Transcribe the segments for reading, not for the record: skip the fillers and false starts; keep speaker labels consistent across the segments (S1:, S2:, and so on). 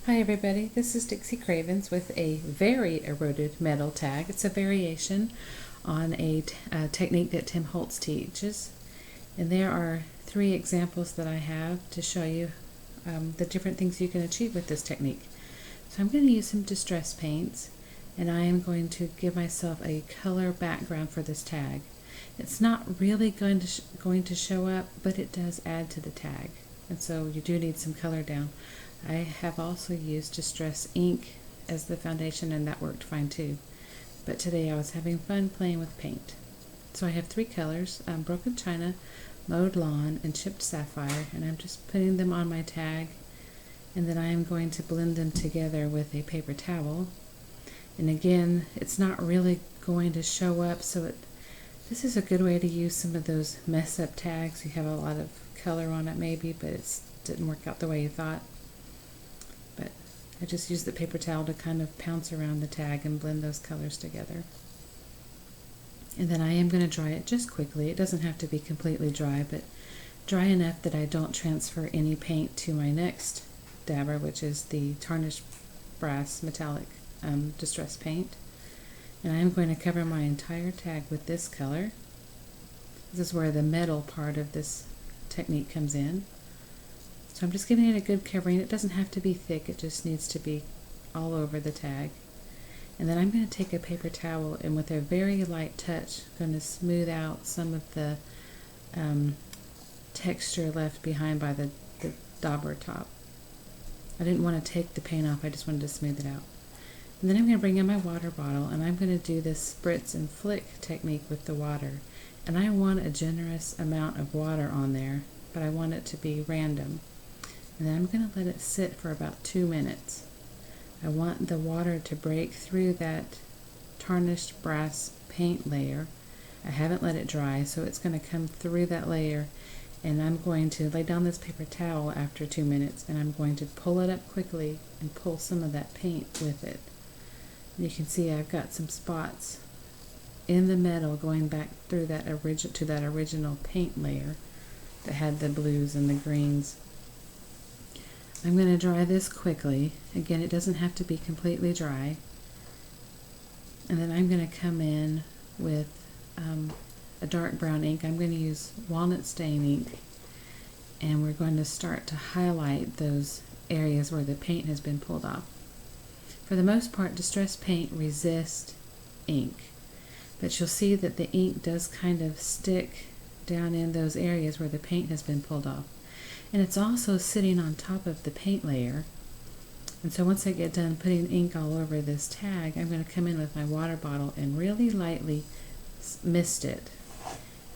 S1: Hi everybody, this is Dixie Cravens with a very eroded metal tag. It's a variation on a technique that Tim Holtz teaches. And there are 3 examples that I have to show you the different things you can achieve with this technique. So I'm going to use some distress paints, and I am going to give myself a color background for this tag. It's not really going to show up, but it does add to the tag. And so you do need some color down. I have also used Distress Ink as the foundation, and that worked fine too. But today I was having fun playing with paint. So I have 3 colors, Broken China, Mowed Lawn, and Chipped Sapphire, and I'm just putting them on my tag, and then I am going to blend them together with a paper towel. And again, it's not really going to show up, so this is a good way to use some of those mess up tags. You have a lot of color on it maybe, but it didn't work out the way you thought. But I just used the paper towel to kind of pounce around the tag and blend those colors together. And then I am going to dry it just quickly. It doesn't have to be completely dry, but dry enough that I don't transfer any paint to my next dabber, which is the Tarnished Brass Metallic Distress Paint. And I am going to cover my entire tag with this color. This is where the metal part of this technique comes in. So I'm just giving it a good covering. It doesn't have to be thick, it just needs to be all over the tag. And then I'm going to take a paper towel and with a very light touch, I'm going to smooth out some of the texture left behind by the dauber top. I didn't want to take the paint off, I just wanted to smooth it out. And then I'm going to bring in my water bottle, and I'm going to do this spritz and flick technique with the water. And I want a generous amount of water on there, but I want it to be random. And then I'm going to let it sit for about 2 minutes. I want the water to break through that tarnished brass paint layer. I haven't let it dry, so it's going to come through that layer. And I'm going to lay down this paper towel after 2 minutes, and I'm going to pull it up quickly and pull some of that paint with it. And you can see I've got some spots in the metal going back through that original paint layer that had the blues and the greens. I'm going to dry this quickly. Again, it doesn't have to be completely dry. And then I'm going to come in with a dark brown ink. I'm going to use Walnut stain ink, and we're going to start to highlight those areas where the paint has been pulled off. For the most part, distress paint resists ink, but you'll see that the ink does kind of stick down in those areas where the paint has been pulled off. And it's also sitting on top of the paint layer. And so once I get done putting ink all over this tag, I'm going to come in with my water bottle and really lightly mist it.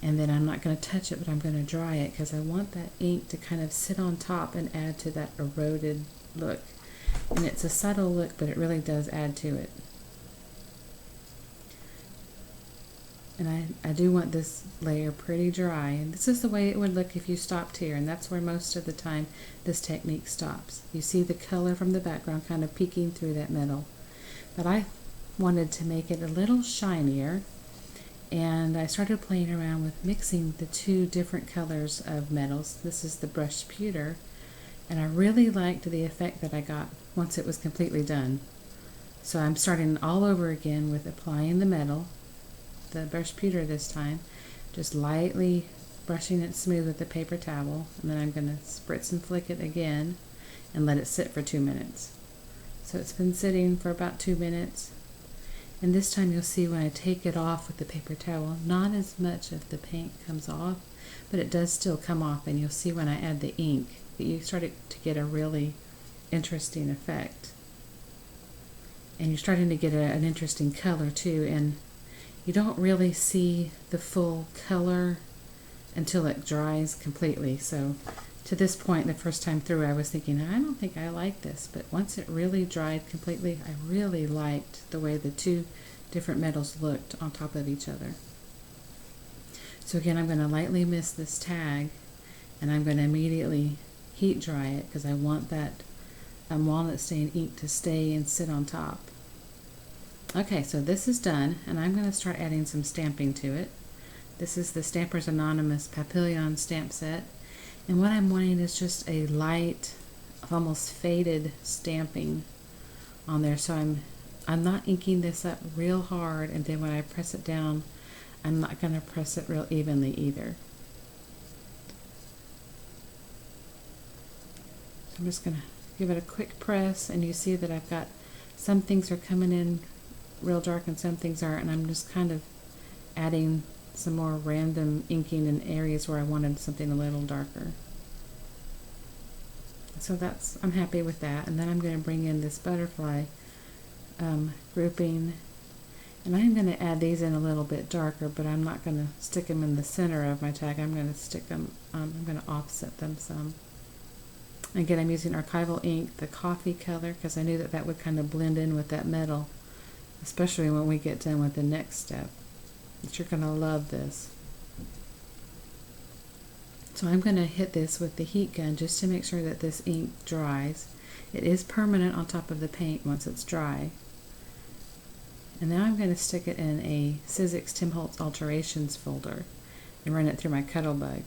S1: And then I'm not going to touch it, but I'm going to dry it because I want that ink to kind of sit on top and add to that eroded look. And it's a subtle look, but it really does add to it. And I do want this layer pretty dry, and this is the way it would look if you stopped here, and that's where most of the time this technique stops. You see the color from the background kind of peeking through that metal. But I wanted to make it a little shinier, and I started playing around with mixing the 2 different colors of metals. This is the brushed pewter, and I really liked the effect that I got once it was completely done. So I'm starting all over again with applying the metal, the brushed pewter this time, just lightly brushing it smooth with the paper towel, and then I'm going to spritz and flick it again and let it sit for 2 minutes. So it's been sitting for about 2 minutes, and this time you'll see when I take it off with the paper towel, not as much of the paint comes off, but it does still come off, and you'll see when I add the ink that you started to get a really interesting effect. And you're starting to get an interesting color too, and you don't really see the full color until it dries completely. So to this point, the first time through, I was thinking, I don't think I like this. But once it really dried completely, I really liked the way the 2 different metals looked on top of each other. So again, I'm going to lightly mist this tag, and I'm going to immediately heat dry it because I want that walnut stain ink to stay and sit on top. Okay, so this is done, and I'm going to start adding some stamping to it. This is the Stampers Anonymous Papillon stamp set, and what I'm wanting is just a light almost faded stamping on there. So I'm not inking this up real hard, and then when I press it down, I'm not going to press it real evenly either. So I'm just going to give it a quick press, and you see that I've got some things are coming in real dark and some things aren't, and I'm just kind of adding some more random inking in areas where I wanted something a little darker. So I'm happy with that. And then I'm going to bring in this butterfly grouping, and I'm going to add these in a little bit darker, but I'm not going to stick them in the center of my tag. I'm going to stick them, I'm going to offset them some. Again, I'm using Archival Ink, the coffee color, because I knew that that would kind of blend in with that metal, especially when we get done with the next step. But you're going to love this. So I'm going to hit this with the heat gun just to make sure that this ink dries. It is permanent on top of the paint once it's dry. And now I'm going to stick it in a Sizzix Tim Holtz Alterations folder and run it through my Cuttlebug.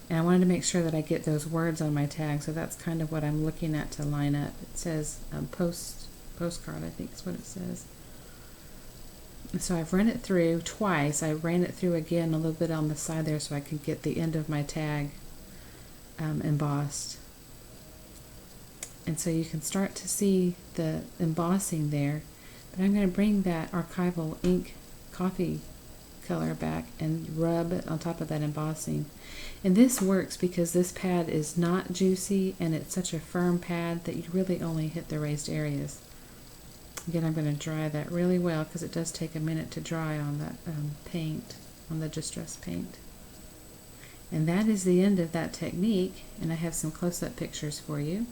S1: And I wanted to make sure that I get those words on my tag, so that's kind of what I'm looking at to line up. It says postcard, I think is what it says. And so I've run it through twice. I ran it through again a little bit on the side there so I could get the end of my tag embossed. And so you can start to see the embossing there. But I'm going to bring that Archival Ink Coffee color back and rub it on top of that embossing. And this works because this pad is not juicy, and it's such a firm pad that you really only hit the raised areas. Again, I'm going to dry that really well because it does take a minute to dry on that paint, on the distress paint. And that is the end of that technique, and I have some close-up pictures for you.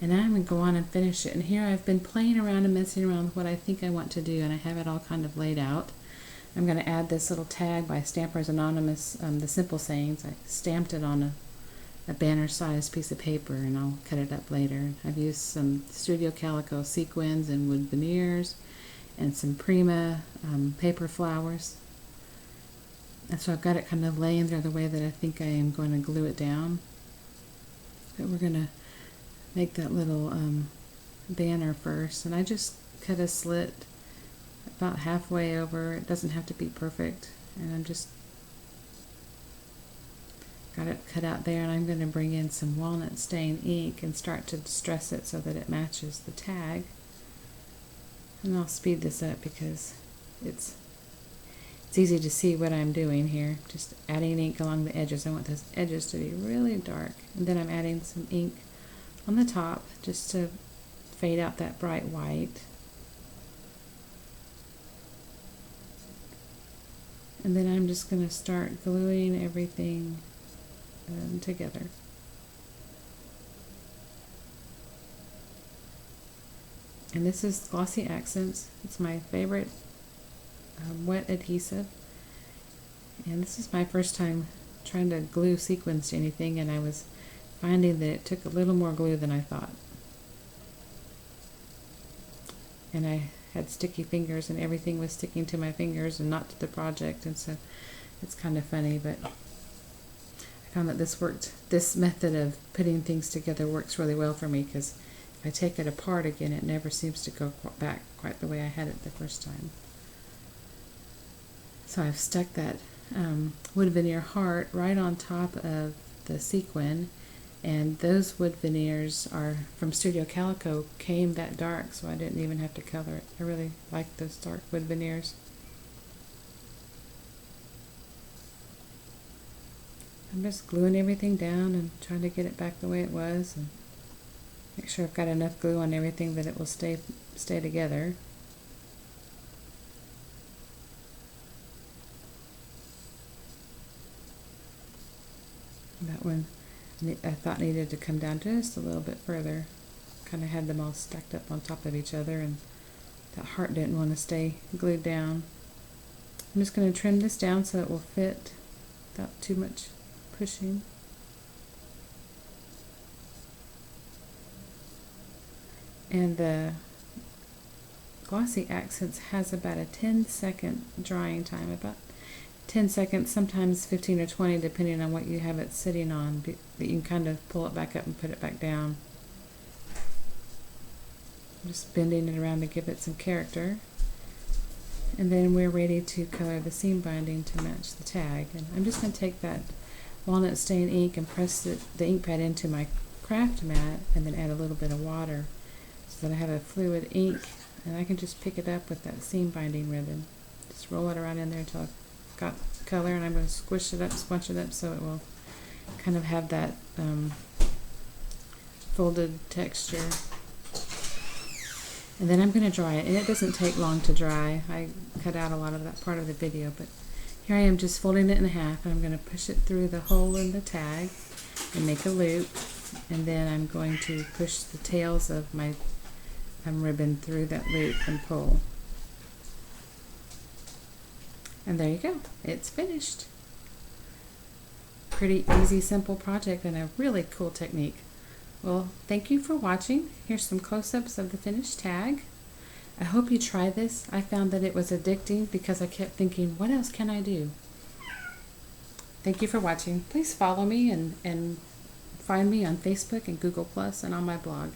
S1: And now I'm going to go on and finish it. And here I've been playing around and messing around with what I think I want to do, and I have it all kind of laid out. I'm going to add this little tag by Stampers Anonymous, the Simple Sayings. I stamped it on a banner-sized piece of paper, and I'll cut it up later. I've used some Studio Calico Sequins and wood veneers, and some Prima paper flowers. And so I've got it kind of laying there the way that I think I am going to glue it down. But we're going to make that little banner first, and I just cut a slit about halfway over. It doesn't have to be perfect, and I'm just got it cut out there, and I'm going to bring in some walnut stain ink and start to distress it so that it matches the tag. And I'll speed this up because it's easy to see what I'm doing here. Just adding ink along the edges. I want those edges to be really dark, and then I'm adding some ink on the top just to fade out that bright white. And then I'm just going to start gluing everything together. And this is Glossy Accents. It's my favorite wet adhesive. And this is my first time trying to glue sequins to anything, and I was finding that it took a little more glue than I thought. And I had sticky fingers, and everything was sticking to my fingers and not to the project, and so it's kind of funny, but I found that this method of putting things together works really well for me, because if I take it apart again, it never seems to go back quite the way I had it the first time. So I've stuck that wood veneer heart right on top of the sequin, and those wood veneers are from Studio Calico, came that dark, so I didn't even have to color it. I really like those dark wood veneers. I'm just gluing everything down and trying to get it back the way it was, and make sure I've got enough glue on everything that it will stay together. That one I thought needed to come down just a little bit further. Kind of had them all stacked up on top of each other, and that heart didn't want to stay glued down. I'm just going to trim this down so it will fit without too much pushing. And the Glossy Accents has about a 10-second drying time, about 10 seconds, sometimes 15 or 20, depending on what you have it sitting on, that you can kind of pull it back up and put it back down. I'm just bending it around to give it some character. And then we're ready to color the seam binding to match the tag. And I'm just going to take that walnut stain ink and press the ink pad into my craft mat and then add a little bit of water so that I have a fluid ink, and I can just pick it up with that seam binding ribbon. Just roll it around in there until I've got color, and I'm going to squish it up, squunch it up so it will kind of have that folded texture. And then I'm going to dry it, and it doesn't take long to dry. I cut out a lot of that part of the video, but here I am just folding it in half, and I'm going to push it through the hole in the tag and make a loop, and then I'm going to push the tails of my ribbon through that loop and pull. And there you go, it's finished. Pretty easy, simple project, and a really cool technique. Well, thank you for watching. Here's some close-ups of the finished tag. I hope you try this. I found that it was addicting because I kept thinking, what else can I do? Thank you for watching. Please follow me and find me on Facebook and Google Plus and on my blog.